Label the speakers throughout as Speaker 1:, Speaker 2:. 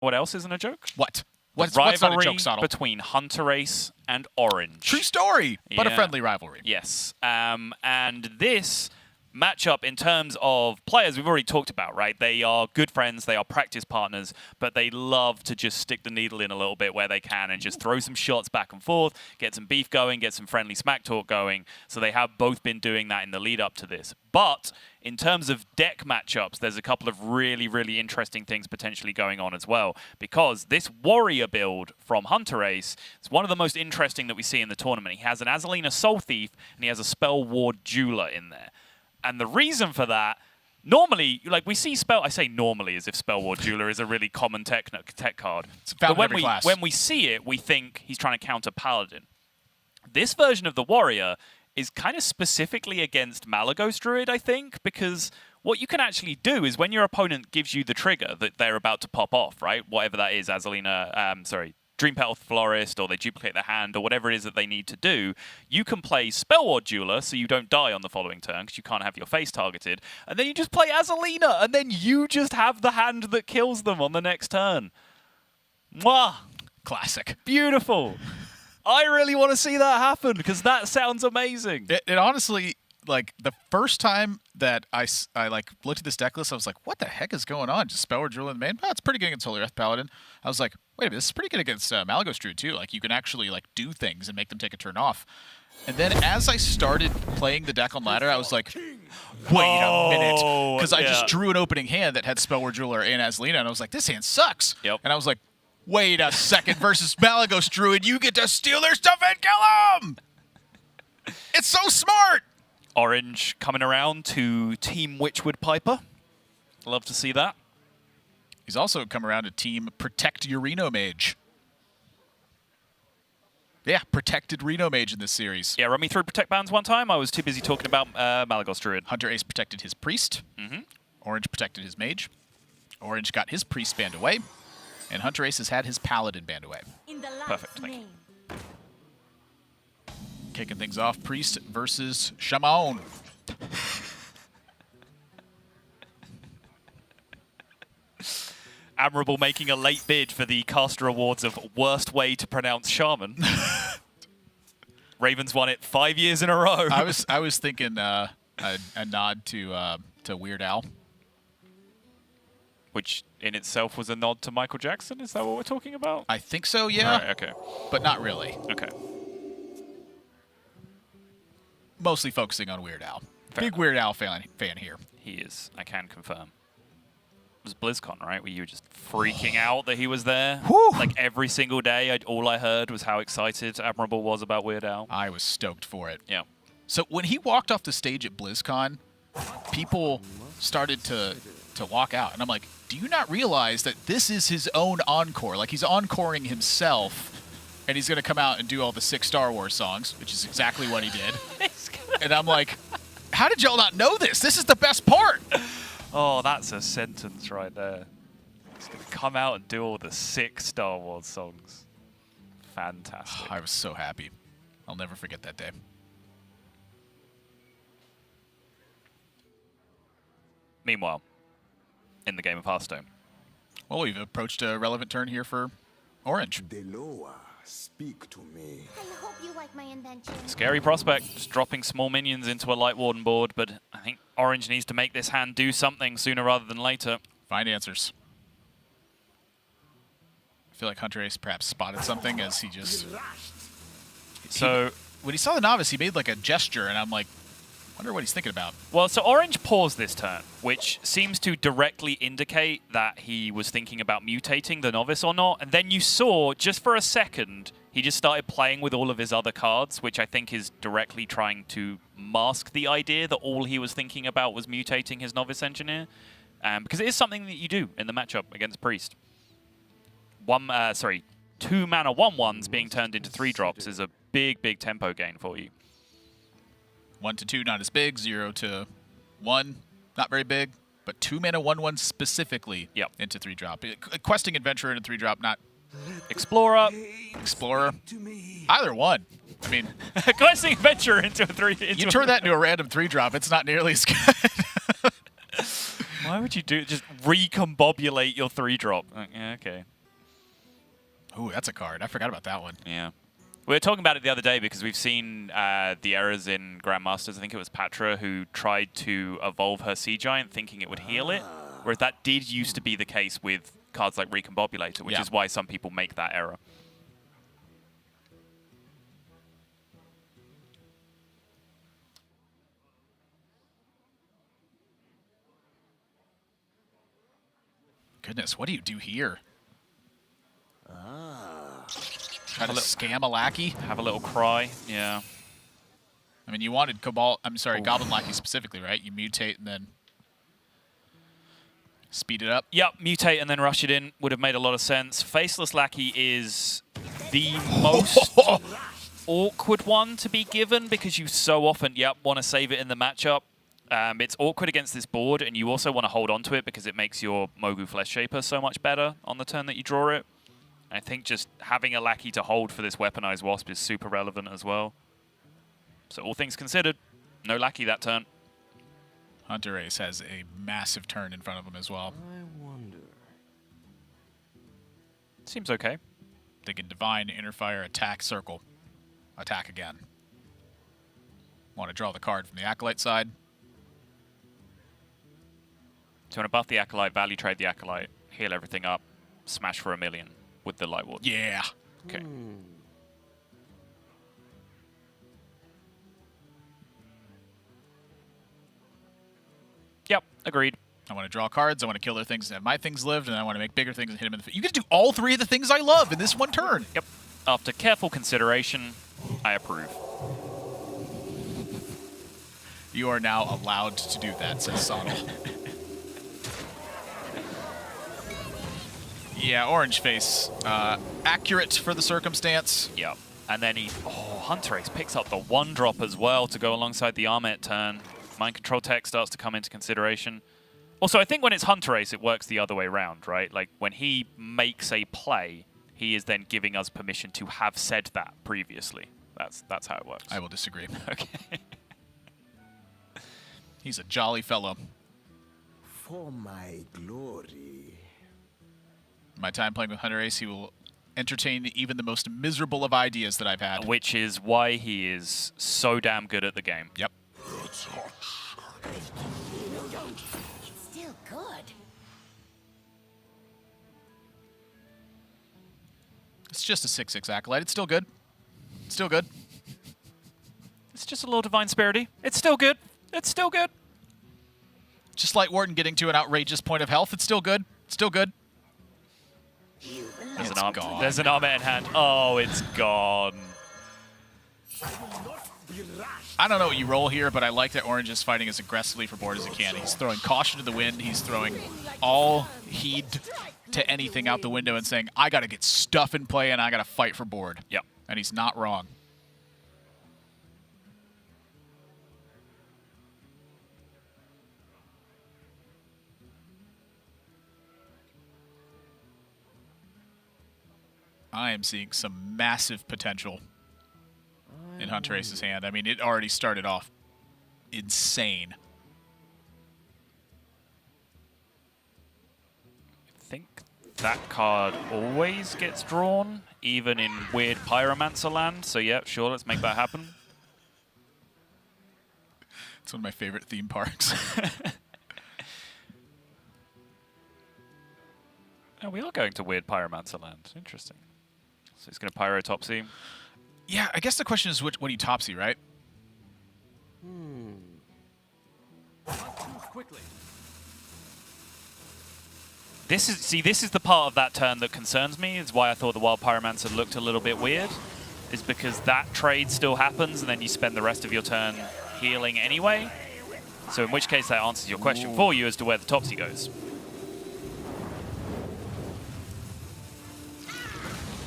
Speaker 1: What else isn't a joke?
Speaker 2: What?
Speaker 1: What's
Speaker 2: not a
Speaker 1: rivalry
Speaker 2: joke, Sottle?
Speaker 1: between Hunterace and Orange.
Speaker 2: True story, but a
Speaker 1: Yeah.
Speaker 2: friendly rivalry.
Speaker 1: Yes. And this matchup in terms of players we've already talked about, right? They are good friends, they are practice partners, but they love to just stick the needle in a little bit where they can and just throw some shots back and forth, get some beef going, get some friendly smack talk going. So they have both been doing that in the lead up to this. But in terms of deck matchups, there's a couple of really, really interesting things potentially going on as well, because this warrior build from Hunterace is one of the most interesting that we see in the tournament. He has an Azalina Soul Thief, and he has a Spell Ward Jeweler in there. And the reason for that, normally, like we see I say normally as if Spell Ward Jeweler is a really common tech card.
Speaker 2: It's found
Speaker 1: but
Speaker 2: in every class.
Speaker 1: when we see it, we think he's trying to counter Paladin. This version of the Warrior is kind of specifically against Malagos Druid, I think, because what you can actually do is when your opponent gives you the trigger that they're about to pop off, right? Whatever that is, Dream Petal Florist, or they duplicate their hand, or whatever it is that they need to do, you can play Spell Ward Jeweler so you don't die on the following turn because you can't have your face targeted, and then you just play Azalina, and then you just have the hand that kills them on the next turn. Mwah!
Speaker 2: Classic.
Speaker 1: Beautiful. I really want to see that happen because that sounds amazing.
Speaker 2: It honestly, like, the first time that I like looked at this deck list, I was like, what the heck is going on? Just Spell Ward Jeweler in the main? Oh, it's pretty good against Holy Earth Paladin. I was like, wait a minute, this is pretty good against Malagos Druid too. Like, you can actually like do things and make them take a turn off. And then as I started playing the deck on ladder, I was like, wait a minute. Because I just drew an opening hand that had Spell Ward Jeweler and Azalina, and I was like, this hand sucks.
Speaker 1: Yep.
Speaker 2: And I was like, wait a second, versus Malagos Druid, you get to steal their stuff and kill them! It's so smart!
Speaker 1: Orange coming around to Team Witchwood Piper. Love to see that.
Speaker 2: He's also come around to Team Protect Your Reno Mage. Yeah, protected Reno Mage in this series.
Speaker 1: Yeah, run me through Protect bans one time. I was too busy talking about Malagos Druid.
Speaker 2: Hunterace protected his Priest. Orange protected his Mage. Orange got his Priest banned away. And Hunterace has had his Paladin banned away.
Speaker 1: Perfect, thank you.
Speaker 2: Kicking things off, Priest versus Shaman.
Speaker 1: Admirable making a late bid for the caster awards of worst way to pronounce Shaman. Ravens won it 5 years in a row.
Speaker 2: I was thinking a nod to Weird Al.
Speaker 1: Which in itself was a nod to Michael Jackson? Is that what we're talking about?
Speaker 2: I think so, yeah.
Speaker 1: Right, okay.
Speaker 2: But not really.
Speaker 1: Okay.
Speaker 2: Mostly focusing on Weird Al.
Speaker 1: Fair
Speaker 2: Big
Speaker 1: enough.
Speaker 2: Weird Al fan here.
Speaker 1: He is. I can confirm. It was BlizzCon, right? Where you were just freaking out that he was there.
Speaker 2: Whew.
Speaker 1: Like every single day, all I heard was how excited Admirable was about Weird Al.
Speaker 2: I was stoked for it.
Speaker 1: Yeah.
Speaker 2: So when he walked off the stage at BlizzCon, people started to walk out. And I'm like, do you not realize that this is his own encore? Like, he's encoring himself, and he's going to come out and do all the 6 Star Wars songs, which is exactly what he did. And I'm like, how did y'all not know this? This is the best part.
Speaker 1: Oh, that's a sentence right there. He's going to come out and do all the 6 Star Wars songs. Fantastic.
Speaker 2: I was so happy. I'll never forget that day.
Speaker 1: Meanwhile, in the game of Hearthstone.
Speaker 2: Well, we've approached a relevant turn here for Orange.
Speaker 3: Deloa, speak to me.
Speaker 4: I hope you like my invention.
Speaker 1: Scary prospect, just dropping small minions into a Light Warden board, but I think Orange needs to make this hand do something sooner rather than later.
Speaker 2: Find answers. I feel like Hunterace perhaps spotted something as he just...
Speaker 1: So
Speaker 2: when he saw the Novice, he made like a gesture, and I'm like, wonder what he's thinking about.
Speaker 1: Well, so Orange paused this turn, which seems to directly indicate that he was thinking about mutating the Novice or not. And then you saw, just for a second, he just started playing with all of his other cards, which I think is directly trying to mask the idea that all he was thinking about was mutating his Novice Engineer. Because it is something that you do in the matchup against Priest. 2 mana 1/1s being turned into 3-drops is a big, big tempo gain for you.
Speaker 2: 1 to 2, not as big. 0 to 1, not very big. But 2 mana 1/1 specifically into 3-drop. Questing Adventurer into 3-drop, not
Speaker 1: Explorer.
Speaker 2: Explorer. Either one. I mean,
Speaker 1: Questing Adventurer into a 3.
Speaker 2: You turn that into a random 3-drop, it's not nearly as good.
Speaker 1: Why would you just recombobulate your 3-drop? Yeah, okay.
Speaker 2: Ooh, that's a card. I forgot about that one.
Speaker 1: Yeah. We were talking about it the other day because we've seen the errors in Grandmasters. I think it was Patra who tried to evolve her Sea Giant thinking it would heal it, whereas that did used to be the case with cards like Recombobulator, which is why some people make that error.
Speaker 2: Goodness, what do you do here? Try to scam a lackey?
Speaker 1: Have a little cry, yeah.
Speaker 2: I mean, you wanted Goblin Lackey specifically, right? You mutate and then speed it up.
Speaker 1: Yep, mutate and then rush it in would have made a lot of sense. Faceless Lackey is the most awkward one to be given because you so often, want to save it in the matchup. It's awkward against this board, and you also want to hold on to it because it makes your Mogu Flesh Shaper so much better on the turn that you draw it. I think just having a Lackey to hold for this Weaponized Wasp is super relevant as well. So all things considered, no Lackey that turn.
Speaker 2: Hunterace has a massive turn in front of him as well.
Speaker 3: I wonder.
Speaker 1: Seems okay.
Speaker 2: They can Divine, Interfire, Attack, Circle. Attack again. Want to draw the card from the Acolyte side.
Speaker 1: So you want to buff the Acolyte, value trade the Acolyte, heal everything up, smash for 1 million with the Light Ward.
Speaker 2: Yeah.
Speaker 1: Okay. Yep, agreed.
Speaker 2: I want to draw cards, I want to kill their things and have my things lived, and I want to make bigger things and hit them in the face. You get to do all 3 of the things I love in this one turn.
Speaker 1: Yep. After careful consideration, I approve.
Speaker 2: You are now allowed to do that, says Sonal. Yeah, Orange Face. Accurate for the circumstance.
Speaker 1: Yep. And then Hunterace picks up the 1-drop as well to go alongside the Armet turn. Mind Control Tech starts to come into consideration. Also, I think when it's Hunterace, it works the other way around, right? Like, when he makes a play, he is then giving us permission to have said that previously. That's how it works.
Speaker 2: I will disagree.
Speaker 1: Okay.
Speaker 2: He's a jolly fellow.
Speaker 3: For my glory.
Speaker 2: My time playing with Hunterace, he will entertain even the most miserable of ideas that I've had.
Speaker 1: Which is why he is so damn good at the game.
Speaker 2: Yep.
Speaker 4: It's still good.
Speaker 2: It's just a 6/6 Acolyte. It's still good. It's still good.
Speaker 1: It's just a little Divine Spirity. It's still good. It's still good.
Speaker 2: Just Light Warden getting to an outrageous point of health. It's still good. It's still good.
Speaker 1: There's
Speaker 2: It's gone.
Speaker 1: There's an Armet in hand. Oh, it's gone.
Speaker 2: I don't know what you roll here, but I like that Orange is fighting as aggressively for board as he can. He's throwing caution to the wind. He's throwing all heed to anything out the window and saying, I got to get stuff in play and I got to fight for board.
Speaker 1: Yep.
Speaker 2: And he's not wrong. I am seeing some massive potential in Hunterace's hand. I mean, it already started off insane.
Speaker 1: I think that card always gets drawn, even in weird Pyromancer land. So yeah, sure, let's make that happen.
Speaker 2: It's one of my favorite theme parks.
Speaker 1: Oh, we are going to weird Pyromancer land. Interesting. So he's going to Pyro Topsy.
Speaker 2: Yeah, I guess the question is, what do you Topsy, right?
Speaker 1: This is the part of that turn that concerns me. Is why I thought the Wild Pyromancer looked a little bit weird. Is because that trade still happens, and then you spend the rest of your turn healing anyway. So in which case that answers your question for you as to where the Topsy goes.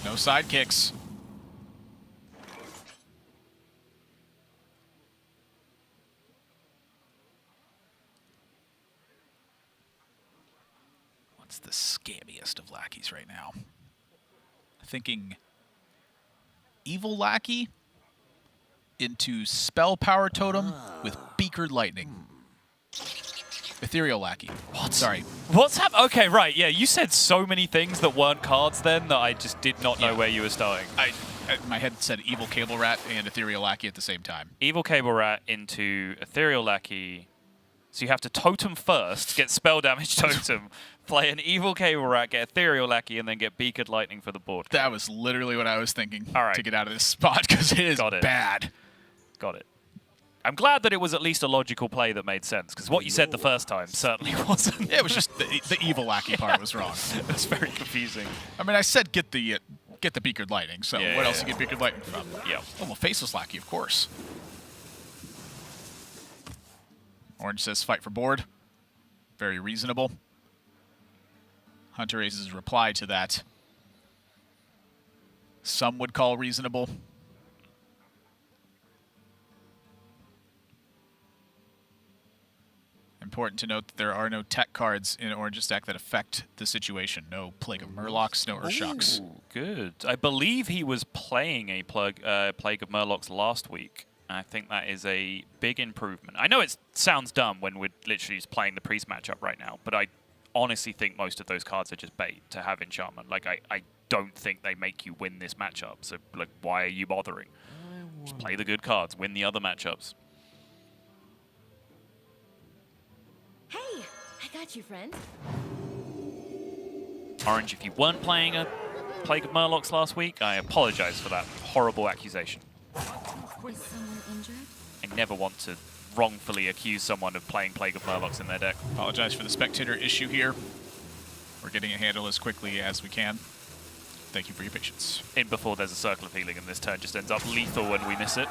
Speaker 2: No sidekicks. What's the scammiest of lackeys right now? Thinking Evil Lackey into Spell Power Totem with Beakered Lightning. Ethereal Lackey.
Speaker 1: What?
Speaker 2: Sorry.
Speaker 1: What's happening? Okay, right. Yeah, you said so many things that weren't cards then that I just did not know where you were starting.
Speaker 2: My head said Evil Cable Rat and Ethereal Lackey at the same time.
Speaker 1: Evil Cable Rat into Ethereal Lackey. So you have to totem first, get spell damage totem, play an Evil Cable Rat, get Ethereal Lackey, and then get Beaked Lightning for the board.
Speaker 2: That was literally what I was thinking
Speaker 1: All
Speaker 2: to get out of this spot, because it is bad.
Speaker 1: Got it. I'm glad that it was at least a logical play that made sense, because what you said the first time certainly wasn't.
Speaker 2: Yeah, it was just the Evil Lackey part was wrong.
Speaker 1: It's very confusing.
Speaker 2: I mean, I said get the Beaked Lightning, so what else you get Beaked Lightning from?
Speaker 1: Yeah.
Speaker 2: Oh, well, Faceless Lackey, of course. Orange says fight for board. Very reasonable. hunterace's reply to that, some would call reasonable. Important to note that there are no tech cards in Orange's deck that affect the situation. No Plague of Murlocs, no Urshocks.
Speaker 1: Good. I believe he was playing a Plague of Murlocs last week. I think that is a big improvement. I know it sounds dumb when we're literally just playing the Priest matchup right now, but I honestly think most of those cards are just bait to have enchantment. Like, I don't think they make you win this matchup, so like, why are you bothering? Just play the good cards, win the other matchups.
Speaker 4: Hey, I got you, friend.
Speaker 1: Orange, if you weren't playing a Plague of Murlocs last week, I apologize for that horrible accusation.
Speaker 4: Is someone injured?
Speaker 1: I never want to wrongfully accuse someone of playing Plague of Murlocs in their deck.
Speaker 2: Apologize for the spectator issue here. We're getting it handled as quickly as we can. Thank you for your patience.
Speaker 1: In before there's a Circle of Healing, and this turn just ends up lethal when we miss it.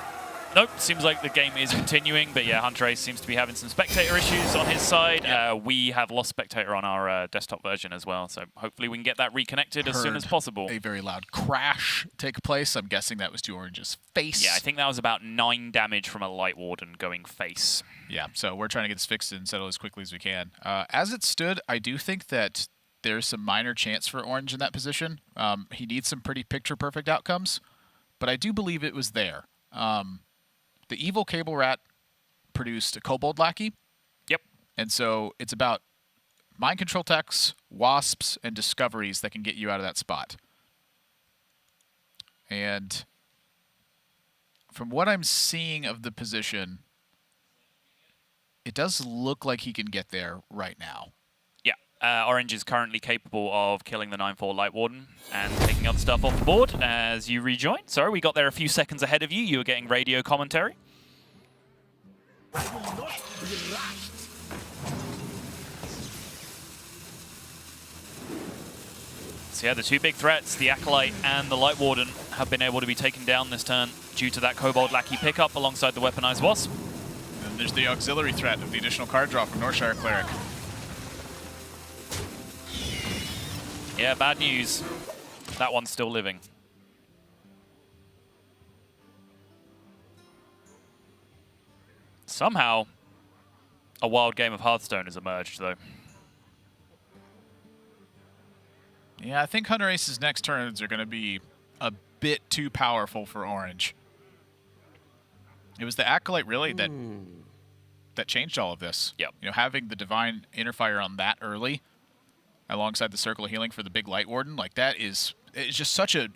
Speaker 1: Nope, seems like the game is continuing, but yeah, hunterace seems to be having some spectator issues on his side. Yeah. We have lost spectator on our desktop version as well, so hopefully we can get that reconnected as soon as possible.
Speaker 2: A very loud crash take place. I'm guessing that was to Orange's face.
Speaker 1: Yeah, I think that was about 9 damage from a Light Warden going face.
Speaker 2: Yeah, so we're trying to get this fixed and settled as quickly as we can. As it stood, I do think that there's some minor chance for Orange in that position. He needs some pretty picture-perfect outcomes, but I do believe it was there. The Evil Cable Rat produced a Kobold Lackey.
Speaker 1: Yep.
Speaker 2: And so it's about mind control techs, wasps, and discoveries that can get you out of that spot. And from what I'm seeing of the position, it does look like he can get there right now.
Speaker 1: Yeah. Orange is currently capable of killing the 9/4 Light Warden and taking other stuff off the board as you rejoin. Sorry, we got there a few seconds ahead of you. You were getting radio commentary. So yeah, the two big threats, the Acolyte and the Light Warden, have been able to be taken down this turn due to that Kobold Lackey pickup alongside the Weaponized Wasp.
Speaker 2: And there's the auxiliary threat of the additional card draw from Northshire Cleric.
Speaker 1: Yeah, bad news. That one's still living. Somehow, a wild game of Hearthstone has emerged, though.
Speaker 2: Yeah, I think hunterace's next turns are going to be a bit too powerful for Orange. It was the Acolyte, really, that changed all of this.
Speaker 1: Yep.
Speaker 2: You know, having the Divine Interfire on that early, alongside the Circle of Healing for the big Light Warden, like that it's just such a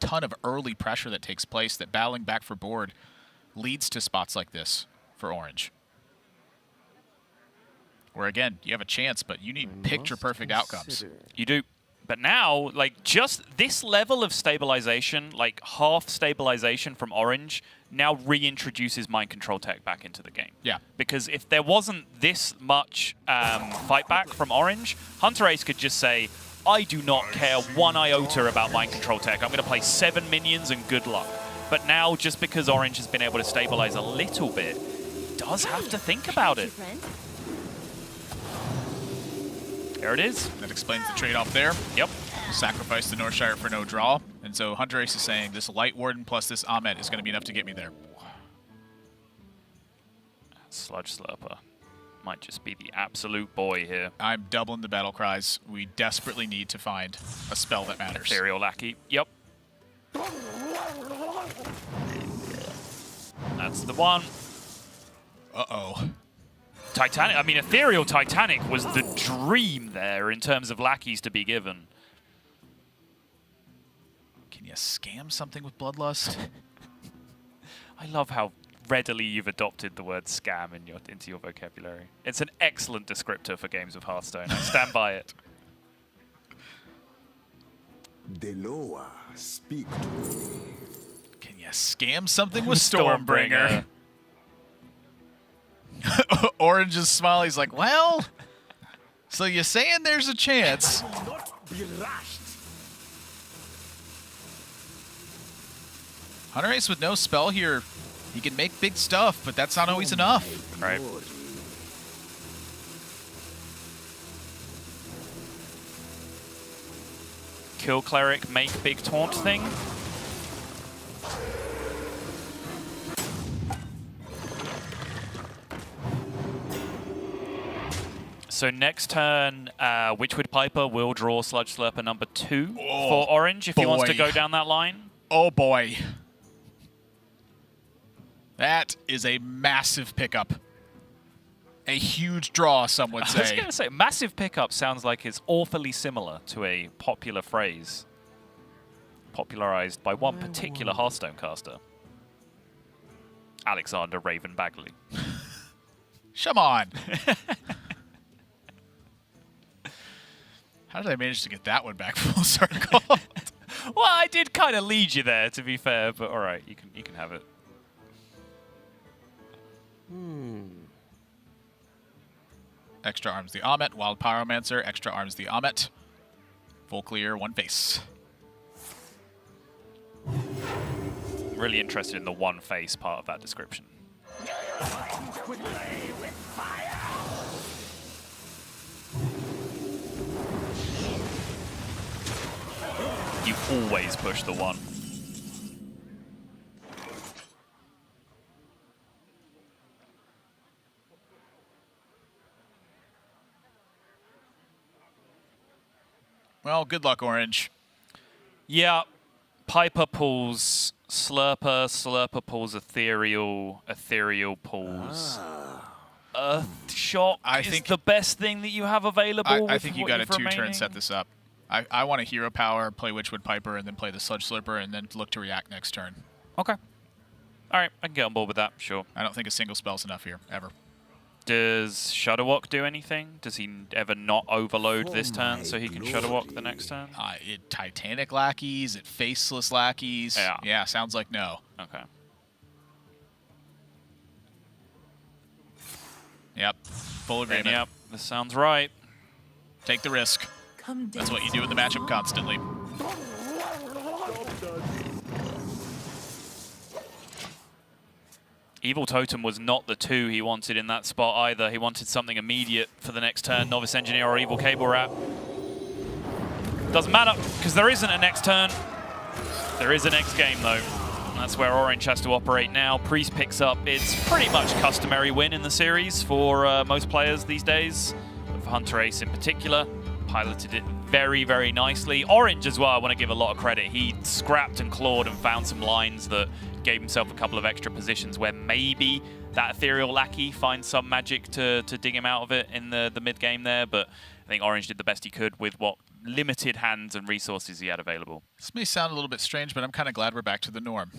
Speaker 2: ton of early pressure that takes place that battling back for board leads to spots like this for Orange. Where again, you have a chance, but you need picture-perfect outcomes.
Speaker 1: You do. But now, like, just this level of stabilization, like half stabilization from Orange, now reintroduces mind control tech back into the game.
Speaker 2: Yeah.
Speaker 1: Because if there wasn't this much fight back from Orange, hunterace could just say, I do not care one iota about mind control tech. I'm going to play 7 minions and good luck. But now, just because Orange has been able to stabilize a little bit, he does have to think about it. There it is.
Speaker 2: That explains the trade-off there.
Speaker 1: Yep.
Speaker 2: Sacrifice the Northshire for no draw. And so hunterace is saying this Light Warden plus this Ahmed is going to be enough to get me there.
Speaker 1: Sludge Slurper might just be the absolute boy here.
Speaker 2: I'm doubling the battle cries. We desperately need to find a spell that matters.
Speaker 1: Ethereal Lackey. Yep. That's the one.
Speaker 2: Uh-oh.
Speaker 1: Titanic, I mean, Ethereal Titanic was the dream there in terms of lackeys to be given.
Speaker 2: Can you scam something with Bloodlust?
Speaker 1: I love how readily you've adopted the word scam into your vocabulary. It's an excellent descriptor for games of Hearthstone. I stand by it.
Speaker 3: Deloa, speak to me.
Speaker 2: Can you scam something with Stormbringer? Orange's smile. He's like, well, so you're saying there's a chance.
Speaker 3: Not be rushed.
Speaker 2: Hunterace with no spell here. He can make big stuff, but that's not always enough.
Speaker 1: Right. Kill Cleric, make big taunt thing. So next turn, Witchwood Piper will draw Sludge Slurper number 2 for Orange if he wants to go down that line.
Speaker 2: Oh boy. That is a massive pickup. A huge draw, some would
Speaker 1: I was
Speaker 2: say.
Speaker 1: going to say, massive pickup sounds like it's awfully similar to a popular phrase popularized by one particular Hearthstone caster, Alexander Raven Bagley.
Speaker 2: Come on. How did I manage to get that one back full circle?
Speaker 1: Well, I did kind of lead you there, to be fair, but all right, you can have it.
Speaker 2: Extra arms the Amet, Wild Pyromancer, extra arms the Amet. Full clear, one face.
Speaker 1: Really interested in the one face part of that description. You always push the one.
Speaker 2: Well, good luck, Orange.
Speaker 1: Yeah, Piper pulls Slurper, Slurper pulls Ethereal, Ethereal pulls Earth Shock.
Speaker 2: I
Speaker 1: is
Speaker 2: think
Speaker 1: the best thing that you have available.
Speaker 2: I think you got a
Speaker 1: to
Speaker 2: two-turn set this up. I want a Hero Power, play Witchwood Piper, and then play the Sludge Slurper, and then look to react next turn.
Speaker 1: Okay. All right, I can get on board with that, sure.
Speaker 2: I don't think a single spell's enough here, ever.
Speaker 1: Does Shudderwock do anything? Does he ever not overload this turn so he can Shudderwock the next turn?
Speaker 2: Titanic lackeys, faceless lackeys. Yeah, sounds like no.
Speaker 1: Okay.
Speaker 2: Yep, full
Speaker 1: Then,
Speaker 2: agreement.
Speaker 1: yep, this sounds right.
Speaker 2: Take the risk. That's what you do in the matchup constantly.
Speaker 1: Evil Totem was not the 2 he wanted in that spot either. He wanted something immediate for the next turn, Novice Engineer or Evil Cable Wrap. Doesn't matter, because there isn't a next turn. There is a next game, though. That's where Orange has to operate now. Priest picks up its pretty much customary win in the series for most players these days, but for hunterace in particular. Piloted it very, very nicely. Orange as well, I want to give a lot of credit. He scrapped and clawed and found some lines that gave himself a couple of extra positions where maybe that Ethereal Lackey finds some magic to dig him out of it in the mid-game there, but I think Orange did the best he could with what limited hands and resources he had available.
Speaker 2: This may sound a little bit strange, but I'm kind of glad we're back to the norm.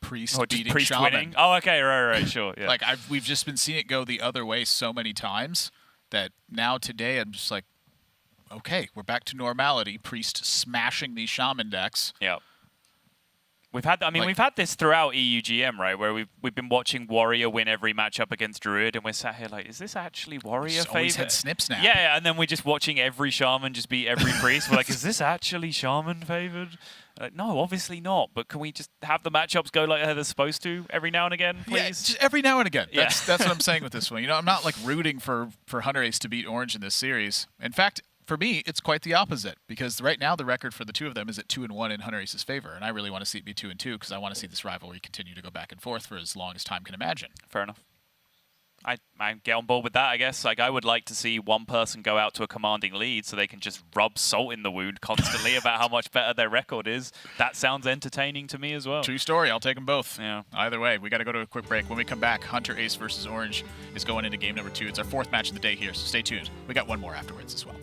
Speaker 2: Priest beating
Speaker 1: Priest
Speaker 2: Shaman.
Speaker 1: winning? Oh, okay, right, sure. Yeah.
Speaker 2: Like, we've just been seeing it go the other way so many times that now today I'm just like, okay, we're back to normality. Priest smashing these Shaman decks.
Speaker 1: Yeah. We've had, we've had this throughout EUGM, right? Where we've been watching Warrior win every matchup against Druid, and we're sat here like, is this actually Warrior favored?
Speaker 2: Always had Snip Snap.
Speaker 1: Yeah, and then we're just watching every Shaman just beat every Priest. We're like, is this actually Shaman favored? Like, no, obviously not. But can we just have the matchups go like they're supposed to every now and again, please?
Speaker 2: Yeah, just every now and again.
Speaker 1: Yeah.
Speaker 2: That's what I'm saying with this one. You know, I'm not like rooting for Hunterace to beat Orange in this series. In fact, for me, it's quite the opposite, because right now the record for the two of them is at 2-1 in Hunterace's favor, and I really want to see it be 2-2 because I want to see this rivalry continue to go back and forth for as long as time can imagine.
Speaker 1: Fair enough. I get on board with that, I guess. Like, I would like to see one person go out to a commanding lead so they can just rub salt in the wound constantly about how much better their record is. That sounds entertaining to me as well.
Speaker 2: True story. I'll take them both.
Speaker 1: Yeah.
Speaker 2: Either way, we got to go to a quick break. When we come back, Hunter Ace versus Orange is going into game number 2. It's our 4th match of the day here, so stay tuned. We got one more afterwards as well.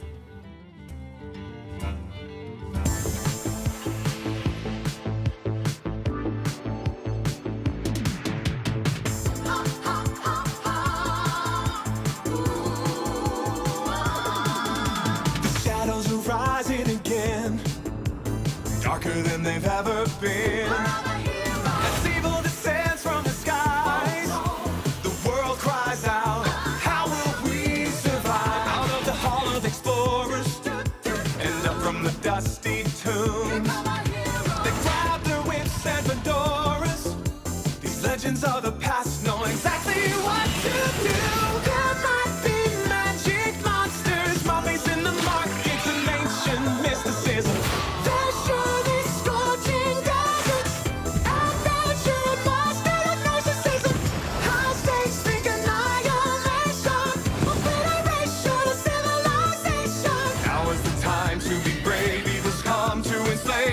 Speaker 5: Darker than they've ever been. As evil descends from the skies, the world cries out, how will we survive? Out of the hall of explorers, and up from the dusty tombs. They grab their whips and fedoras. These legends of the past know exactly what to do. There might be magic monsters, mummies in the markets, and ancient mysticism.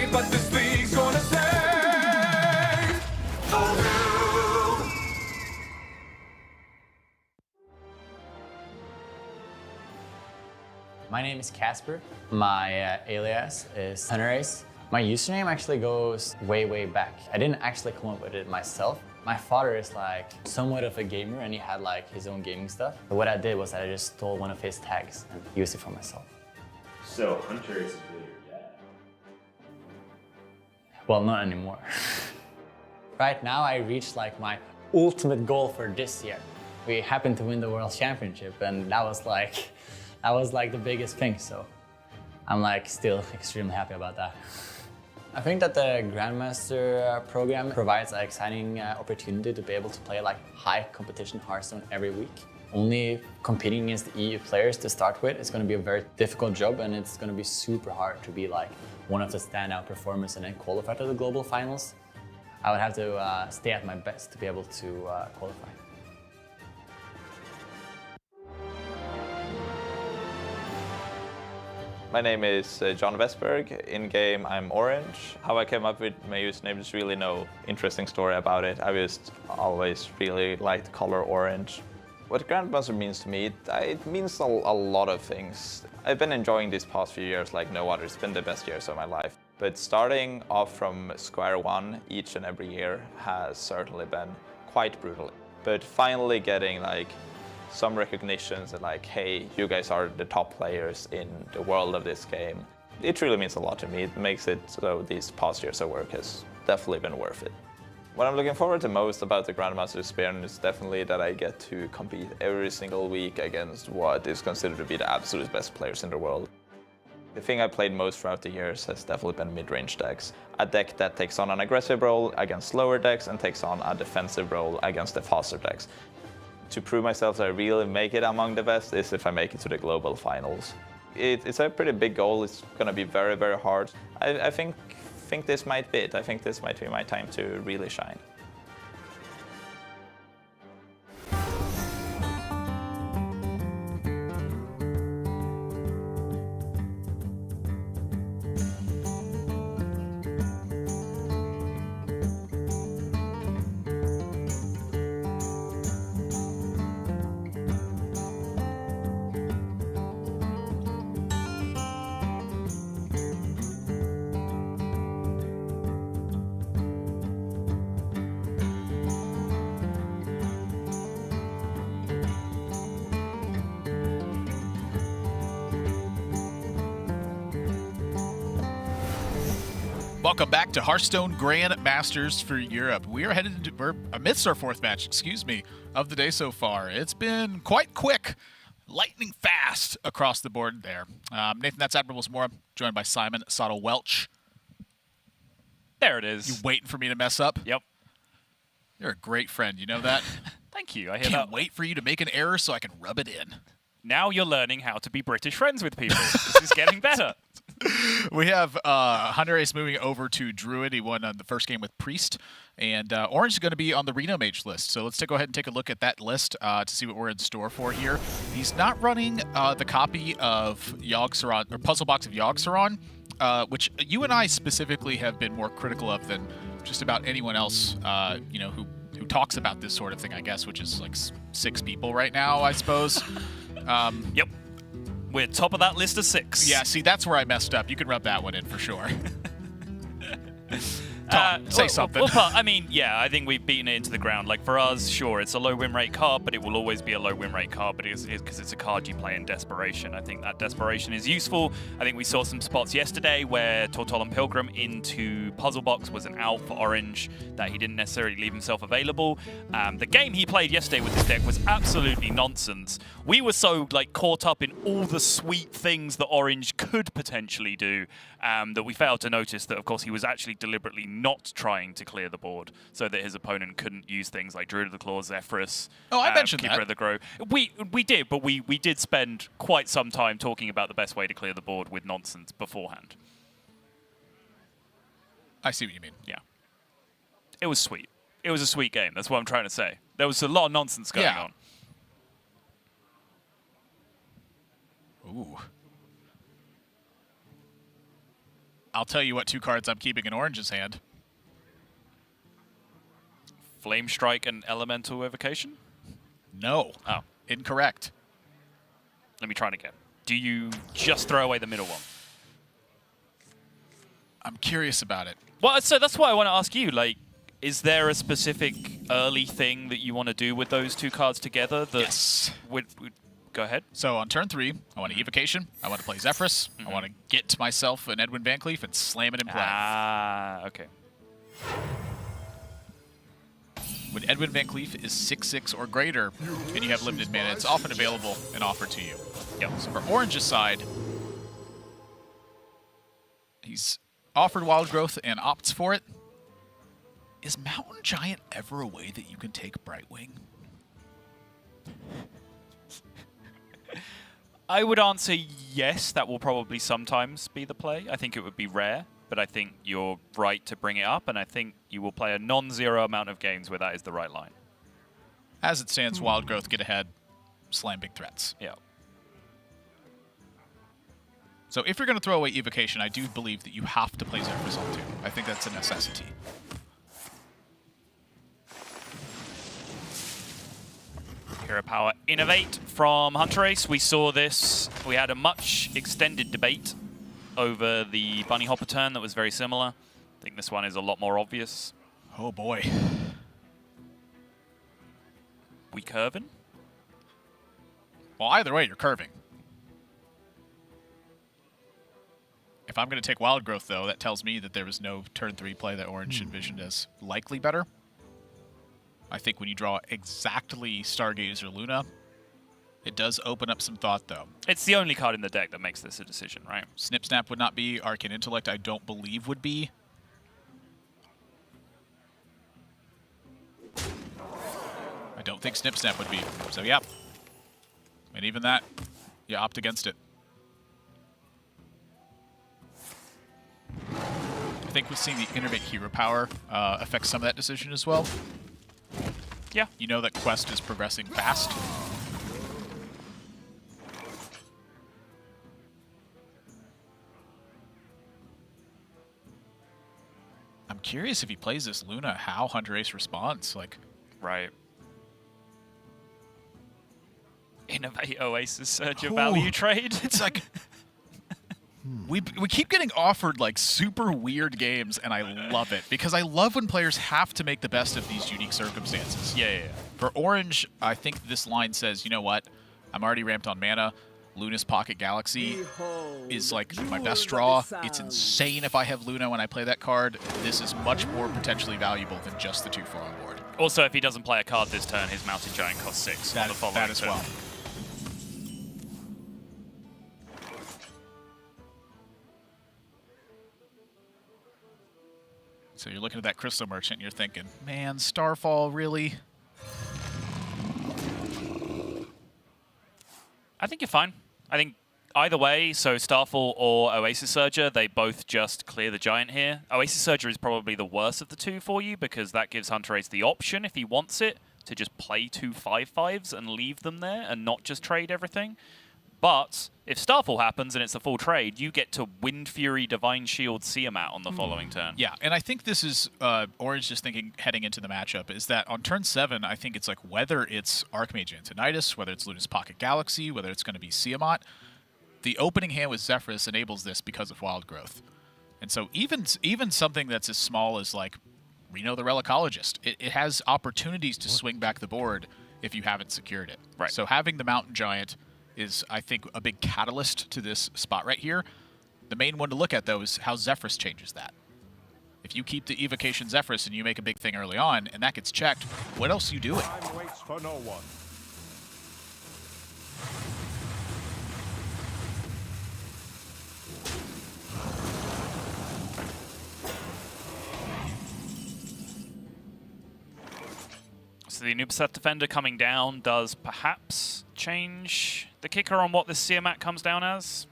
Speaker 5: But this league's gonna save the world.
Speaker 6: My name is Casper. My alias is hunterace. My username actually goes way, way back. I didn't actually come up with it myself. My father is like somewhat of a gamer and he had like his own gaming stuff. But what I did was I just stole one of his tags and used it for myself.
Speaker 7: So hunterace is really your dad?
Speaker 6: Well, not anymore. Right now I reached like my ultimate goal for this year. We happened to win the World Championship and that was like the biggest thing, so I'm like still extremely happy about that. I think that the Grandmaster program provides an exciting opportunity to be able to play like high competition Hearthstone every week. Only competing against the EU players to start with is going to be a very difficult job and it's going to be super hard to be like one of the standout performers and then qualify to the global finals. I would have to stay at my best to be able to qualify.
Speaker 8: My name is John Westberg. In game, I'm Orange. How I came up with my username, there's really no interesting story about it. I just always really liked the color orange. What Grandmaster means to me, it means a lot of things. I've been enjoying these past few years like no other. It's been the best years of my life. But starting off from square one each and every year has certainly been quite brutal. But finally getting like some recognitions and like, hey, you guys are the top players in the world of this game. It really means a lot to me. It makes it so these past years of work has definitely been worth it. What I'm looking forward to most about the Grandmaster experience is definitely that I get to compete every single week against what is considered to be the absolute best players in the world. The thing I played most throughout the years has definitely been mid-range decks. A deck that takes on an aggressive role against slower decks and takes on a defensive role against the faster decks. To prove myself that I really make it among the best is if I make it to the global finals. It's a pretty big goal. It's going to be very, very hard. I think this might be it. I think this might be my time to really shine.
Speaker 2: Welcome back to Hearthstone Grandmasters for Europe. We're amidst our 4th match, of the day so far. It's been quite quick, lightning fast across the board there. Nathan, that's Admiral Mora, joined by Simon Sottle Welch.
Speaker 1: There it is.
Speaker 2: You waiting for me to mess up?
Speaker 1: Yep.
Speaker 2: You're a great friend, you know that?
Speaker 1: Thank you. I hear
Speaker 2: Can't
Speaker 1: that.
Speaker 2: wait for you to make an error so I can rub it in.
Speaker 1: Now you're learning how to be British friends with people. This is getting better.
Speaker 2: We have hunterace moving over to Druid. He won the first game with Priest. And Orange is going to be on the Reno Mage list. So let's go ahead and take a look at that list to see what we're in store for here. He's not running the copy of Yogg-Saron, or Puzzle Box of Yogg-Saron, which you and I specifically have been more critical of than just about anyone else, who talks about this sort of thing, I guess, which is like 6 people right now, I suppose.
Speaker 1: Yep. We're top of that list of 6.
Speaker 2: Yeah, see, that's where I messed up. You can rub that one in for sure. Say something.
Speaker 1: I mean, yeah, I think we've beaten it into the ground. Like, for us, sure, it's a low win rate card, but it will always be a low win rate card because it's a card you play in desperation. I think that desperation is useful. I think we saw some spots yesterday where Tortollan Pilgrim into Puzzle Box was an out for Orange that he didn't necessarily leave himself available. The game he played yesterday with this deck was absolutely nonsense. We were so caught up in all the sweet things that Orange could potentially do that we failed to notice that, of course, he was actually deliberately not trying to clear the board so that his opponent couldn't use things like Druid of the Claw, Zephyrus,
Speaker 2: Oh, I mentioned
Speaker 1: Keeper
Speaker 2: that.
Speaker 1: of the Grove. We did, but we did spend quite some time talking about the best way to clear the board with nonsense beforehand.
Speaker 2: I see what you mean.
Speaker 1: Yeah. It was sweet. It was a sweet game. That's what I'm trying to say. There was a lot of nonsense going on.
Speaker 2: Ooh. I'll tell you what 2 cards I'm keeping in Orange's hand.
Speaker 1: Flame Strike and Elemental Evocation?
Speaker 2: No.
Speaker 1: Oh.
Speaker 2: Incorrect.
Speaker 1: Let me try it again. Do you just throw away the middle one?
Speaker 2: I'm curious about it.
Speaker 1: Well, so that's why I want to ask you, is there a specific early thing that you want to do with those 2 cards together? That
Speaker 2: Yes.
Speaker 1: Go ahead.
Speaker 2: So on turn 3, I want to Evocation. I want to play Zephyrus. I want to get to myself an Edwin Van Cleef and slam it in play.
Speaker 1: Ah, okay.
Speaker 2: When Edwin Van Cleef is 6/6 or greater, and you have limited mana, it's often available and offered to you.
Speaker 1: Yep.
Speaker 2: So for Orange's side, he's offered Wild Growth and opts for it. Is Mountain Giant ever a way that you can take Brightwing?
Speaker 1: I would answer yes, that will probably sometimes be the play. I think it would be rare, but I think you're right to bring it up, and I think you will play a non-zero amount of games where that is the right line.
Speaker 2: As it stands, Wild Growth, get ahead, slam big threats.
Speaker 1: Yeah.
Speaker 2: So if you're going to throw away Evocation, I do believe that you have to play Zephyrus on 2. I think that's a necessity.
Speaker 1: Hero Power Innovate from hunterace. We saw this. We had a much extended debate over the Bunny Hopper turn that was very similar. I think this one is a lot more obvious.
Speaker 2: Oh boy.
Speaker 1: We curving?
Speaker 2: Well, either way, you're curving. If I'm going to take Wild Growth, though, that tells me that there was no turn 3 play that Orange envisioned as likely better. I think when you draw exactly Stargaze or Luna, it does open up some thought, though.
Speaker 1: It's the only card in the deck that makes this a decision, right?
Speaker 2: Snip Snap would not be. Arcane Intellect, I don't believe, would be. I don't think Snip Snap would be. So, yeah. And even that, you opt against it. I think we've seen the Innervate Hero Power affect some of that decision as well.
Speaker 1: Yeah.
Speaker 2: You know that Quest is progressing fast. I'm curious if he plays this Luna, how hunterace responds.
Speaker 1: Right. Innovate Oasis Surge of Value trade.
Speaker 2: It's like we keep getting offered super weird games, and I love it because I love when players have to make the best of these unique circumstances.
Speaker 1: Yeah.
Speaker 2: For Orange, I think this line says, you know what? I'm already ramped on mana. Luna's Pocket Galaxy is my best draw. It's insane if I have Luna when I play that card. This is much more potentially valuable than just the 2/4 on board.
Speaker 1: Also, if he doesn't play a card this turn, his Mountain Giant costs 6 on the following
Speaker 2: That as
Speaker 1: turn.
Speaker 2: well. So you're looking at that Crystal Merchant and you're thinking, man, Starfall, really?
Speaker 1: I think you're fine. I think either way, so Starfall or Oasis Surger, they both just clear the Giant here. Oasis Surger is probably the worst of the two for you because that gives hunterace the option, if he wants it, to just play 2 5/5s and leave them there and not just trade everything. But if Starfall happens and it's a full trade, you get to Wind Fury, Divine Shield, Tiamat on the following turn.
Speaker 2: Yeah, and I think this is Orange just thinking heading into the matchup is that on turn 7, I think it's like whether it's Archmage Antonidas, whether it's Luna's Pocket Galaxy, whether it's going to be Tiamat, the opening hand with Zephyrus enables this because of Wild Growth. And so even something that's as small as like Reno the Relicologist, it has opportunities to swing back the board if you haven't secured it.
Speaker 1: Right.
Speaker 2: So having the Mountain Giant is, I think, a big catalyst to this spot right here. The main one to look at, though, is how Zephyrus changes that. If you keep the Evocation Zephyrus and you make a big thing early on, and that gets checked, what else are you doing?
Speaker 3: Time waits for no one.
Speaker 1: So the Anubis Defender coming down does perhaps change the kicker on what this Tiamat comes down as.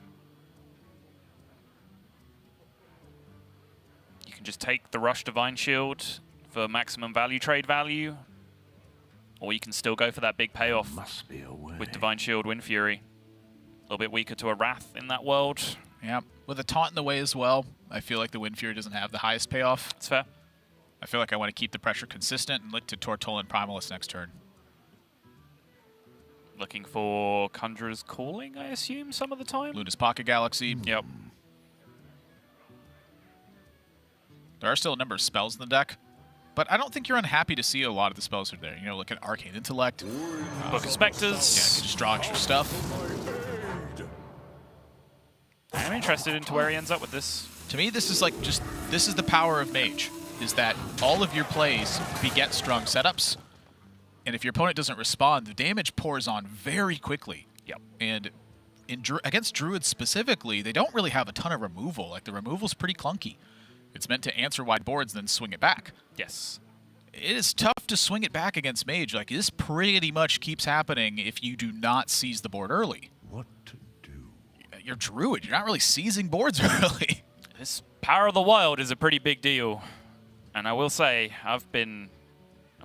Speaker 1: You can just take the Rush Divine Shield for maximum value trade value, or you can still go for that big payoff
Speaker 3: Must be a way.
Speaker 1: with Divine Shield, Wind Fury. A little bit weaker to a Wrath in that world.
Speaker 2: Yeah, with a Taunt in the way as well, I feel like the Wind Fury doesn't have the highest payoff.
Speaker 1: It's fair.
Speaker 2: I feel like I want to keep the pressure consistent and look to Tortola and Primalist next turn.
Speaker 1: Looking for Conjurer's Calling, I assume, some of the time?
Speaker 2: Luna's Pocket Galaxy.
Speaker 1: Yep.
Speaker 2: There are still a number of spells in the deck, but I don't think you're unhappy to see a lot of the spells are there. You know, look at Arcane Intellect.
Speaker 1: Book of Spectres.
Speaker 2: Yeah, you just draw extra stuff.
Speaker 1: I'm interested into where he ends up with this.
Speaker 2: To me, this is like this is the power of Mage, is that all of your plays beget strong setups, and if your opponent doesn't respond, the damage pours on very quickly.
Speaker 1: Yep.
Speaker 2: And against Druids specifically, they don't really have a ton of removal. Like, the removal's pretty clunky. It's meant to answer wide boards and then swing it back.
Speaker 1: Yes.
Speaker 2: It is tough to swing it back against Mage. Like, this pretty much keeps happening if you do not seize the board early.
Speaker 3: What to do?
Speaker 2: You're Druid. You're not really seizing boards early.
Speaker 1: This Power of the Wild is a pretty big deal. And I will say, I've been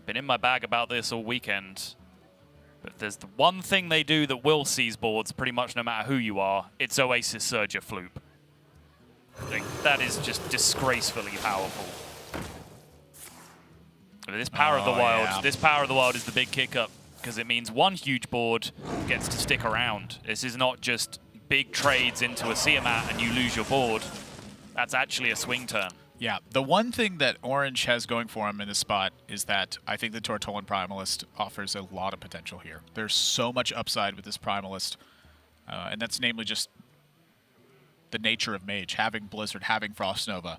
Speaker 1: in my bag about this all weekend. But if there's the one thing they do that will seize boards pretty much no matter who you are, it's Oasis Surger Floop. Like, that is just disgracefully powerful. But this Power of the Wild,
Speaker 2: yeah.
Speaker 1: this Power of the Wild is the big kick up because it means one huge board gets to stick around. This is not just big trades into a Tiamat and you lose your board. That's actually a swing turn.
Speaker 2: Yeah, the one thing that Orange has going for him in this spot is that I think the Tortolan Primalist offers a lot of potential here. There's so much upside with this Primalist, and that's namely just the nature of Mage. Having Blizzard, having Frost Nova,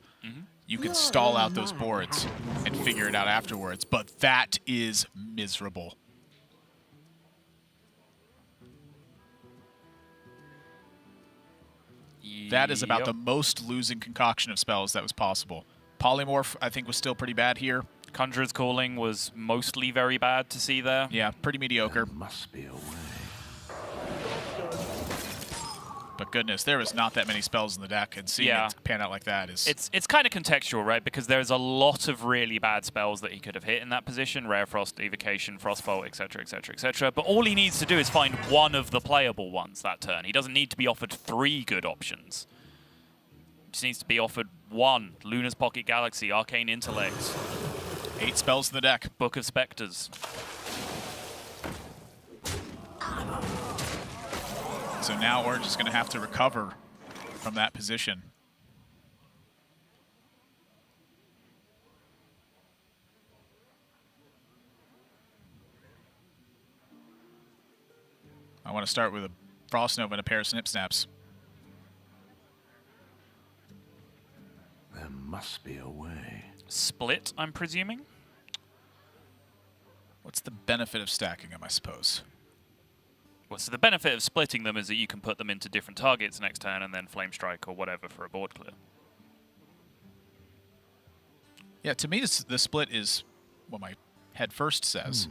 Speaker 2: you can stall out those boards and figure it out afterwards, but that is miserable. That is about the most losing concoction of spells that was possible. Polymorph, I think, was still pretty bad here.
Speaker 1: Conjurer's Calling was mostly very bad to see there.
Speaker 2: Yeah, pretty mediocre.
Speaker 3: Must be a way.
Speaker 2: But goodness, there was not that many spells in the deck, and seeing it pan out like that is...
Speaker 1: It's kind of contextual, right? Because there's a lot of really bad spells that he could have hit in that position. Rare Frost, Evocation, Frostbolt, etc., etc., etc. But all he needs to do is find one of the playable ones that turn. He doesn't need to be offered 3 good options. He just needs to be offered 1. Luna's Pocket Galaxy, Arcane Intellect.
Speaker 2: 8 spells in the deck.
Speaker 1: Book of Spectres.
Speaker 2: So now Orange is going to have to recover from that position. I want to start with a Frost Nova and a pair of Snip Snaps.
Speaker 3: There must be a way.
Speaker 1: Split, I'm presuming?
Speaker 2: What's the benefit of stacking them, I suppose?
Speaker 1: Well, so the benefit of splitting them is that you can put them into different targets next turn and then Flame Strike or whatever for a board clear.
Speaker 2: Yeah, to me, the split is what my head first says.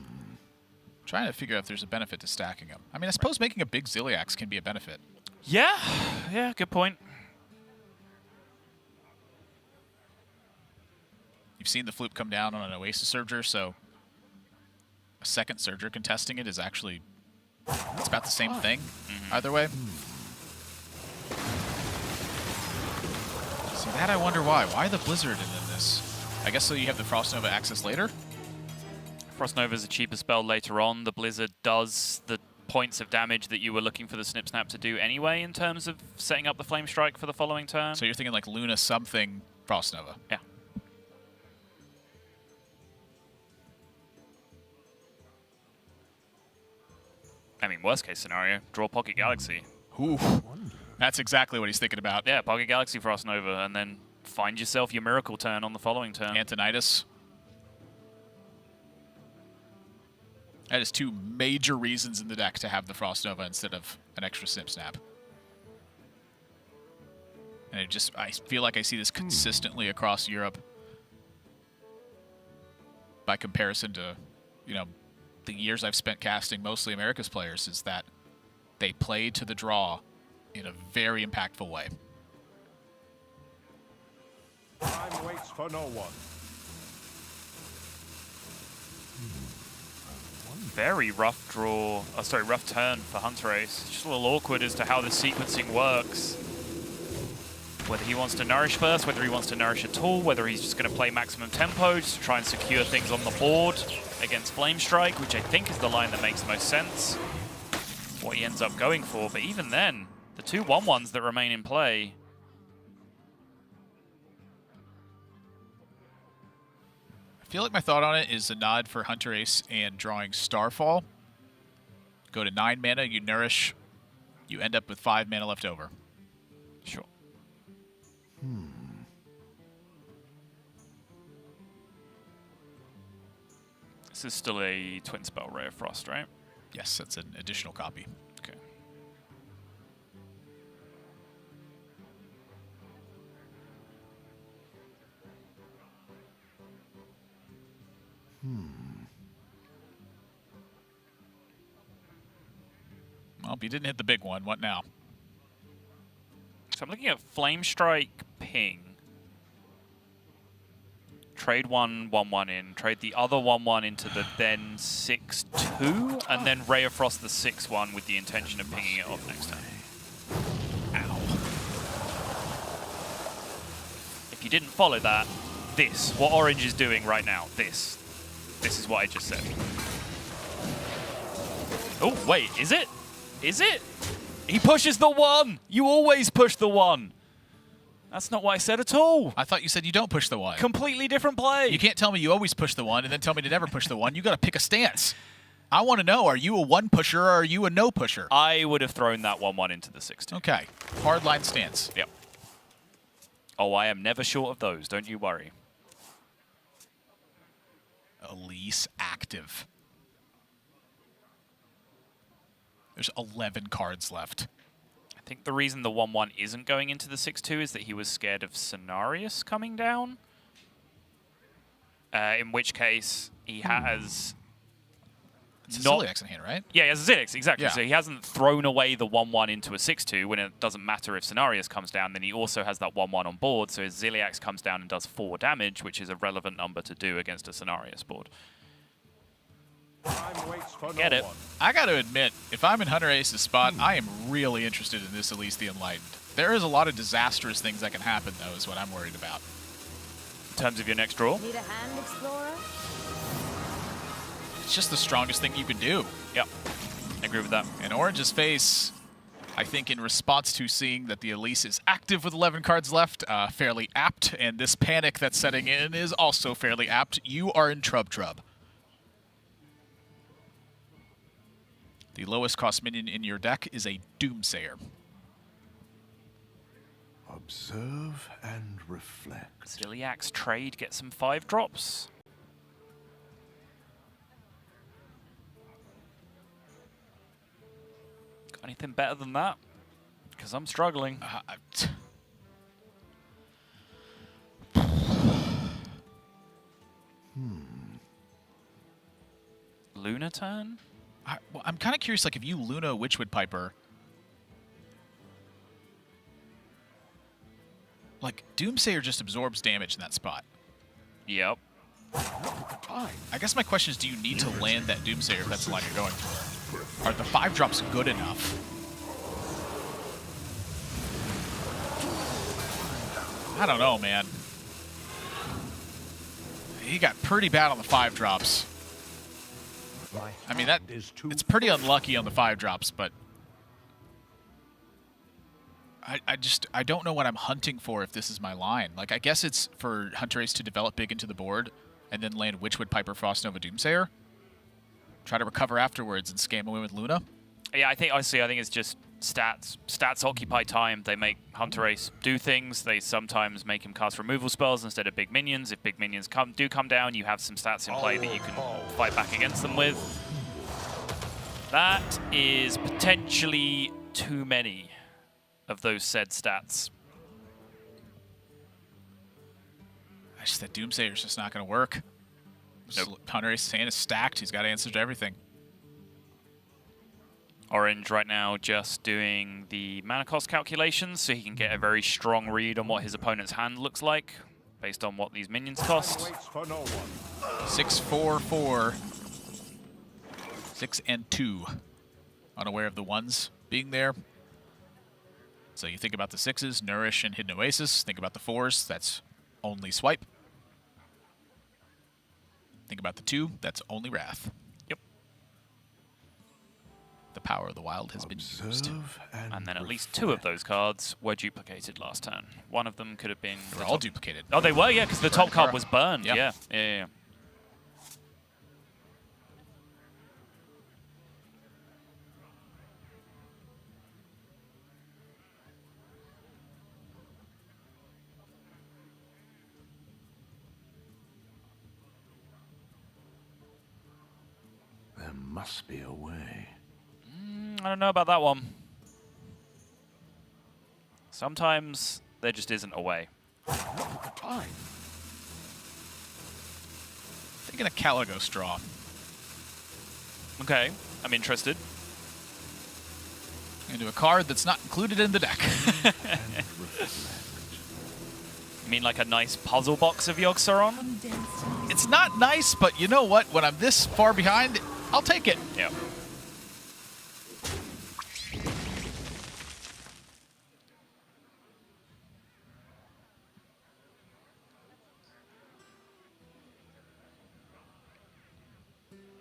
Speaker 2: Trying to figure out if there's a benefit to stacking them. I mean, I suppose making a big Ziliax can be a benefit.
Speaker 1: Yeah, good point.
Speaker 2: You've seen the Floop come down on an Oasis Surger, so a second Surger contesting it is actually, it's about the same thing, either way. See, that I wonder why. Why the Blizzard in this? I guess so you have the Frost Nova access later?
Speaker 1: Frost Nova is a cheaper spell later on. The Blizzard does the points of damage that you were looking for the Snip Snap to do anyway in terms of setting up the Flame Strike for the following turn.
Speaker 2: So you're thinking like Luna something Frost Nova.
Speaker 1: Yeah. I mean, worst case scenario, draw Pocket Galaxy.
Speaker 2: Ooh, that's exactly what he's thinking about.
Speaker 1: Yeah, Pocket Galaxy Frost Nova, and then find yourself your Miracle turn on the following turn.
Speaker 2: Antonitis. That is two major reasons in the deck to have the Frost Nova instead of an extra Snip Snap. And it just, I feel like I see this consistently across Europe by comparison to, you know, the years I've spent casting mostly America's players, is that they play to the draw in a very impactful way.
Speaker 3: Time waits for no one.
Speaker 1: Very rough draw, rough turn for Hunterace. Just a little awkward as to how the sequencing works. Whether he wants to nourish first, whether he wants to nourish at all, whether he's just going to play maximum tempo just to try and secure things on the board against Flame Strike, which I think is the line that makes the most sense. What he ends up going for, but even then, the two 1/1s that remain in play.
Speaker 2: I feel like my thought on it is a nod for Hunterace and drawing Starfall. Go to 9 mana, you nourish, you end up with 5 mana left over.
Speaker 1: Sure. This is still a twin spell Ray of Frost, right?
Speaker 2: Yes, that's an additional copy.
Speaker 1: Okay.
Speaker 2: Well, if you didn't hit the big one, what now?
Speaker 1: So I'm looking at Flame Strike Ping. Trade one 1/1 in, trade the other 1/1 into the then 6/2, and then Ray of Frost the 6/1 with the intention of pinging it off next turn.
Speaker 2: Ow.
Speaker 1: If you didn't follow that, what Orange is doing right now, this is what I just said. Oh, wait, is it? Is it? He pushes the 1! You always push the 1! That's not what I said at all.
Speaker 2: I thought you said you don't push the 1.
Speaker 1: Completely different play.
Speaker 2: You can't tell me you always push the 1 and then tell me to never push the 1. You got to pick a stance. I want to know, are you a 1 pusher or are you a no pusher?
Speaker 1: I would have thrown that 1/1 into the 6/2.
Speaker 2: Okay. Hard line stance.
Speaker 1: Yep. Oh, I am never short of those. Don't you worry.
Speaker 2: Elise active. There's 11 cards left.
Speaker 1: I think the reason the 1/1 isn't going into the 6/2 is that he was scared of Cenarius coming down. In which case, he has...
Speaker 2: It's a Celiax in hand, right?
Speaker 1: Yeah, he has a Zilix, exactly.
Speaker 2: Yeah.
Speaker 1: So he hasn't thrown away the 1/1 into a 6/2 when it doesn't matter if Cenarius comes down, then he also has that 1/1 on board, so his Ziliax comes down and does 4 damage, which is a relevant number to do against a Cenarius board.
Speaker 3: Time waits for
Speaker 1: Get
Speaker 3: no
Speaker 1: it.
Speaker 3: one.
Speaker 2: I got to admit, if I'm in Hunterace's spot, I am really interested in this Elise the Enlightened. There is a lot of disastrous things that can happen, though, is what I'm worried about.
Speaker 1: In terms of your next draw?
Speaker 4: Need a hand, Explorer?
Speaker 2: It's just the strongest thing you can do.
Speaker 1: Yep. I agree with that.
Speaker 2: And Orange's face, I think in response to seeing that the Elise is active with 11 cards left, fairly apt, and this panic that's setting in is also fairly apt. You are in trub. The lowest cost minion in your deck is a Doomsayer.
Speaker 3: Observe and reflect.
Speaker 1: Ziliax trade, get some 5 drops. Got anything better than that? Because I'm struggling. Luna turn?
Speaker 2: Well, I'm kind of curious, like, if you Luna Witchwood Piper, Like, Doomsayer just absorbs damage in that spot.
Speaker 1: Yep.
Speaker 2: I guess my question is, do you need to land that Doomsayer if that's the line you're going for? Are the 5-drops good enough? I don't know, man. He got pretty bad on the 5-drops. I mean, it's pretty unlucky on the 5-drops, but I don't know what I'm hunting for if this is my line. Like, I guess it's for hunterace to develop big into the board and then land Witchwood, Piper, Frost Nova, Doomsayer. Try to recover afterwards and scam away with Luna.
Speaker 1: Yeah, I think it's just stats. Stats occupy time. They make hunterace do things. They sometimes make him cast removal spells instead of big minions. If big minions come down, you have some stats in play that you can fight back against them with. That is potentially too many of those said stats.
Speaker 2: That Doomsayer's just not going to work.
Speaker 1: Nope.
Speaker 2: Hunterace's hand is stacked. He's got answers to everything.
Speaker 1: Orange right now just doing the mana cost calculations so he can get a very strong read on what his opponent's hand looks like based on what these minions cost.
Speaker 3: Waits for no one.
Speaker 2: 6-4-4. 6 and 2. Unaware of the 1s being there. So you think about the 6s, Nourish and Hidden Oasis. Think about the 4s, that's only Swipe. Think about the 2, that's only Wrath.
Speaker 1: Yep.
Speaker 2: The power of the wild has been used.
Speaker 1: And then at least 2 of those cards were duplicated last turn. One of them could have been...
Speaker 2: They were all duplicated.
Speaker 1: Oh, they were, yeah, because the top card was burned.
Speaker 2: Yep.
Speaker 1: Yeah.
Speaker 3: There must be a way.
Speaker 1: I don't know about that one. Sometimes there just isn't a way.
Speaker 3: Fine.
Speaker 2: Thinking a Caligo Straw.
Speaker 1: Okay, I'm interested.
Speaker 2: Into a card that's not included in the deck.
Speaker 1: You mean like a nice puzzle box of Yogg-Saron?
Speaker 2: It's not nice, but you know what? When I'm this far behind, I'll take it.
Speaker 1: Yeah.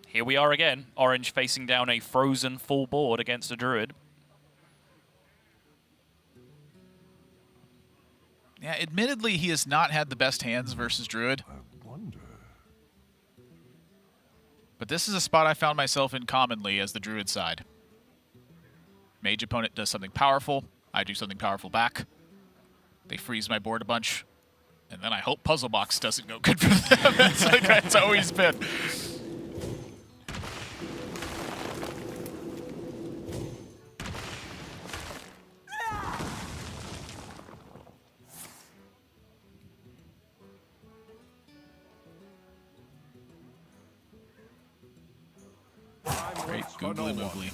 Speaker 1: Here we are again. Orange facing down a frozen full board against a Druid.
Speaker 2: Yeah, admittedly, he has not had the best hands versus Druid.
Speaker 3: I wonder.
Speaker 2: But this is a spot I found myself in commonly as the Druid side. Mage opponent does something powerful. I do something powerful back. They freeze my board a bunch. And then I hope Puzzle Box doesn't go good for them. That's like that's always been. Great googly moogly.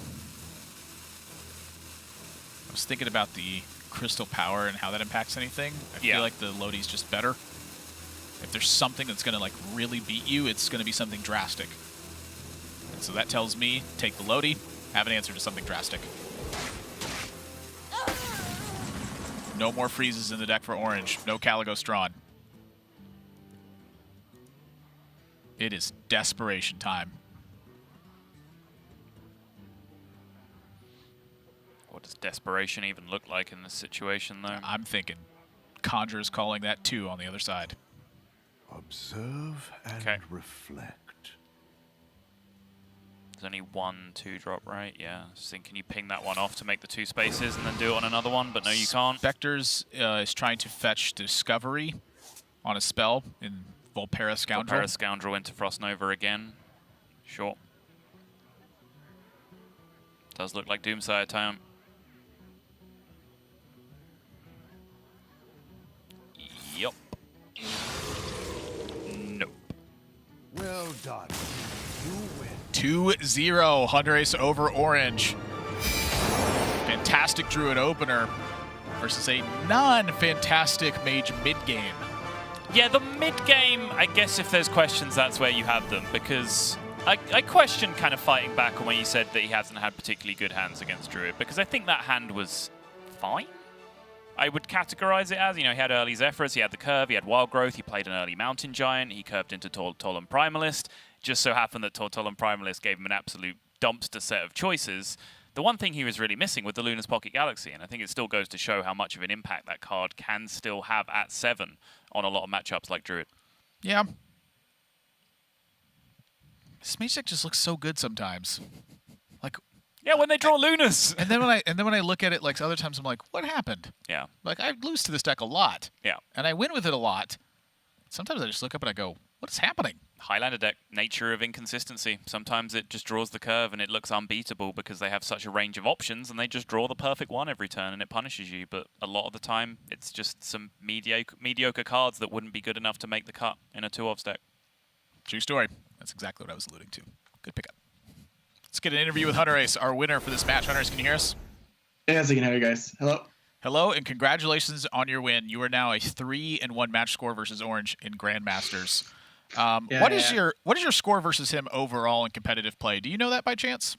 Speaker 2: I was thinking about the crystal power and how that impacts anything. I feel like the Lodi's just better. If there's something that's gonna like really beat you, it's gonna be something drastic. And so that tells me take the Lodi, have an answer to something drastic. No more freezes in the deck for Orange. No Caligo Strawn. It is desperation time.
Speaker 1: What does desperation even look like in this situation, though?
Speaker 2: I'm thinking Conjurer's calling that too on the other side.
Speaker 3: Observe and reflect.
Speaker 1: There's only 1 2-drop, right? Yeah. Just think, can you ping that one off to make the 2 spaces and then do it on another one? But no, you can't.
Speaker 2: Spectres is trying to fetch Discovery on a spell in Volpera Scoundrel.
Speaker 1: Volpera Scoundrel into Frost Nova again. Sure. Does look like Doomsayer time. Yup. Nope.
Speaker 3: Well done. You win.
Speaker 2: 2-0 Hunterace over Orange. Fantastic Druid opener. versus a non-fantastic mage mid-game.
Speaker 1: Yeah, the mid-game, I guess if there's questions, that's where you have them, because I question kind of fighting back on when you said that he hasn't had particularly good hands against Druid, because I think that hand was fine. I would categorize it as, he had early Zephyrs, he had the curve, he had Wild Growth, he played an early Mountain Giant, he curved into Tolan Primalist. Just so happened that Tolan Primalist gave him an absolute dumpster set of choices. The one thing he was really missing was the Luna's Pocket Galaxy, and I think it still goes to show how much of an impact that card can still have at 7 on a lot of matchups like Druid.
Speaker 2: Yeah. This mage deck just looks so good sometimes. Like,
Speaker 1: yeah, when they draw Lunas.
Speaker 2: And then when I look at it like other times, I'm like, what happened?
Speaker 1: Yeah.
Speaker 2: Like, I lose to this deck a lot.
Speaker 1: Yeah.
Speaker 2: And I win with it a lot. Sometimes I just look up and I go, what is happening?
Speaker 1: Highlander deck, nature of inconsistency. Sometimes it just draws the curve and it looks unbeatable because they have such a range of options and they just draw the perfect one every turn and it punishes you. But a lot of the time, it's just some mediocre cards that wouldn't be good enough to make the cut in a 2-off deck.
Speaker 2: True story. That's exactly what I was alluding to. Good pickup. Let's get an interview with hunterace, our winner for this match. hunterace, can you hear us?
Speaker 9: Yes, I can hear you guys. Hello.
Speaker 2: Hello, and congratulations on your win. You are now a 3-1 match score versus Orange in Grandmasters. What is your score versus him overall in competitive play? Do you know that by chance?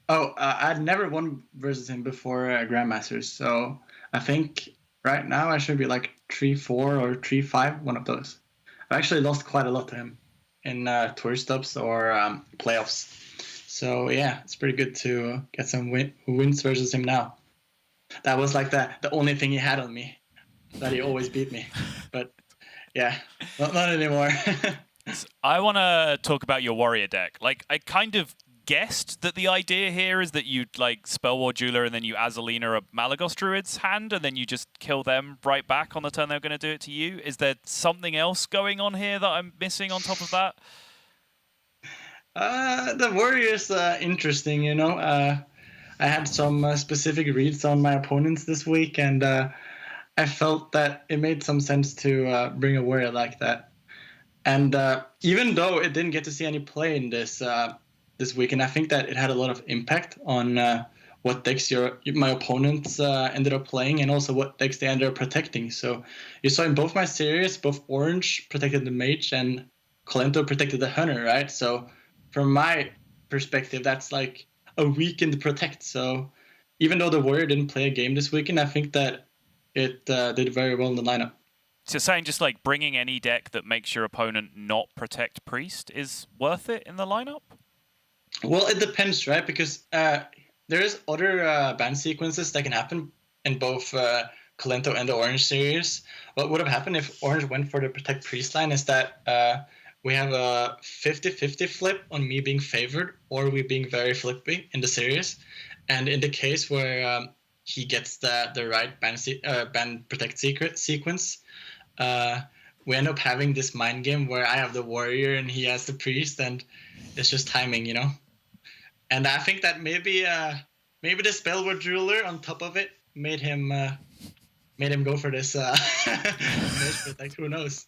Speaker 9: Oh, I'd never won versus him before Grandmasters, so I think right now I should be like 3-4 or 3-5, one of those. I've actually lost quite a lot to him in tour stops or playoffs. So yeah, it's pretty good to get some wins versus him now. That was like the only thing he had on me, that he always beat me. But yeah, not anymore.
Speaker 1: I want to talk about your warrior deck. Like, I kind of guessed that the idea here is that you'd like Spell War Jeweler and then you Azalina a Malagos Druid's hand and then you just kill them right back on the turn they're going to do it to you. Is there something else going on here that I'm missing on top of that?
Speaker 9: The warrior's interesting, I had some specific reads on my opponents this week, and I felt that it made some sense to bring a warrior like that. And even though it didn't get to see any play in this week, and I think that it had a lot of impact on what decks my opponents ended up playing, and also what decks they ended up protecting. So you saw in both my series, both Orange protected the Mage and Kolento protected the Hunter, right? So from my perspective, that's like a weakened protect. So even though the warrior didn't play a game this weekend, I think that it did very well in the lineup.
Speaker 1: So saying just like bringing any deck that makes your opponent not protect Priest is worth it in the lineup?
Speaker 9: Well, it depends, right? Because there's other ban sequences that can happen in both Kolento and the Orange series. What would have happened if Orange went for the Protect Priest line is that we have a 50-50 flip on me being favored or we being very flippy in the series. And in the case where he gets the right ban Protect sequence, we end up having this mind game where I have the warrior and he has the priest, and it's just timing, And I think that maybe the Spell Word Jeweler on top of it made him go for this protect. Who knows?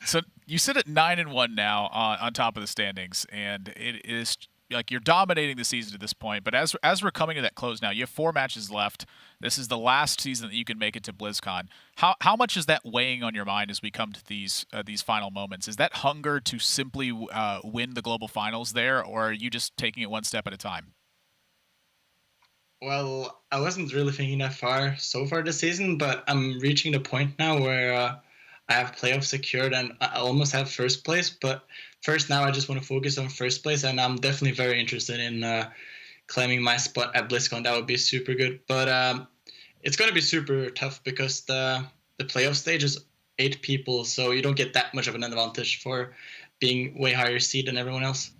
Speaker 2: So you sit at 9-1 now on top of the standings, and it is like you're dominating the season at this point. But as we're coming to that close now, you have 4 matches left. This is the last season that you can make it to BlizzCon. How much is that weighing on your mind as we come to these final moments? Is that hunger to simply win the global finals there, or are you just taking it one step at a time?
Speaker 9: Well, I wasn't really thinking that far so far this season, but I'm reaching the point now where I have playoffs secured and I almost have first place. But first now I just want to focus on first place, and I'm definitely very interested in claiming my spot at BlizzCon. That would be super good. But it's going to be super tough because the playoff stage is 8 people, so you don't get that much of an advantage for being way higher seed than everyone else.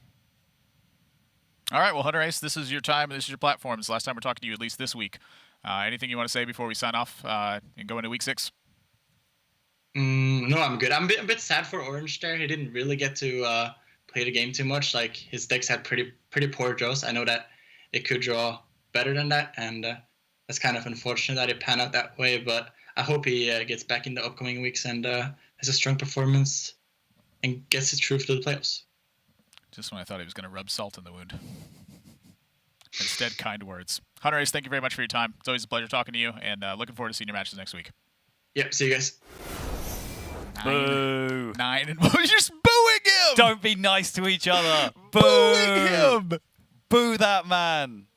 Speaker 2: All right, well, hunterace, this is your time and this is your platform. It's the last time we're talking to you, at least this week. Anything you want to say before we sign off and go into week 6?
Speaker 9: No, I'm good. I'm a bit sad for Orange there. He didn't really get to play the game too much. Like, his decks had pretty poor draws. I know that it could draw better than that, and that's kind of unfortunate that it panned out that way. But I hope he gets back in the upcoming weeks and has a strong performance and gets it through to the playoffs.
Speaker 2: Just when I thought he was going to rub salt in the wound. Instead, kind words. Hunter Ace, thank you very much for your time. It's always a pleasure talking to you, and looking forward to seeing your matches next week.
Speaker 9: Yep, see you guys.
Speaker 1: Boo.
Speaker 2: 9 and 1. You're just booing him.
Speaker 1: Don't be nice to each other.
Speaker 2: Booing him.
Speaker 1: Boo that man.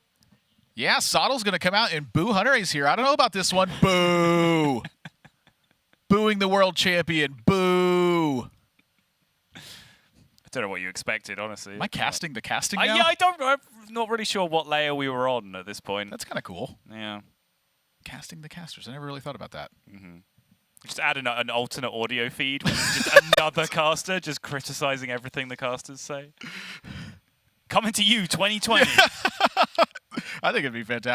Speaker 2: Yeah, Sottle's going to come out and boo Hunter Ace here. I don't know about this one. Boo. Booing the world champion. Boo.
Speaker 1: I don't know what you expected, honestly.
Speaker 2: Am I casting the casting now?
Speaker 1: Yeah, I'm not really sure what layer we were on at this point.
Speaker 2: That's kind of cool.
Speaker 1: Yeah.
Speaker 2: Casting the casters. I never really thought about that.
Speaker 1: Just add an alternate audio feed with just another caster just criticizing everything the casters say. Coming to you, 2020.
Speaker 2: I think it'd be fantastic.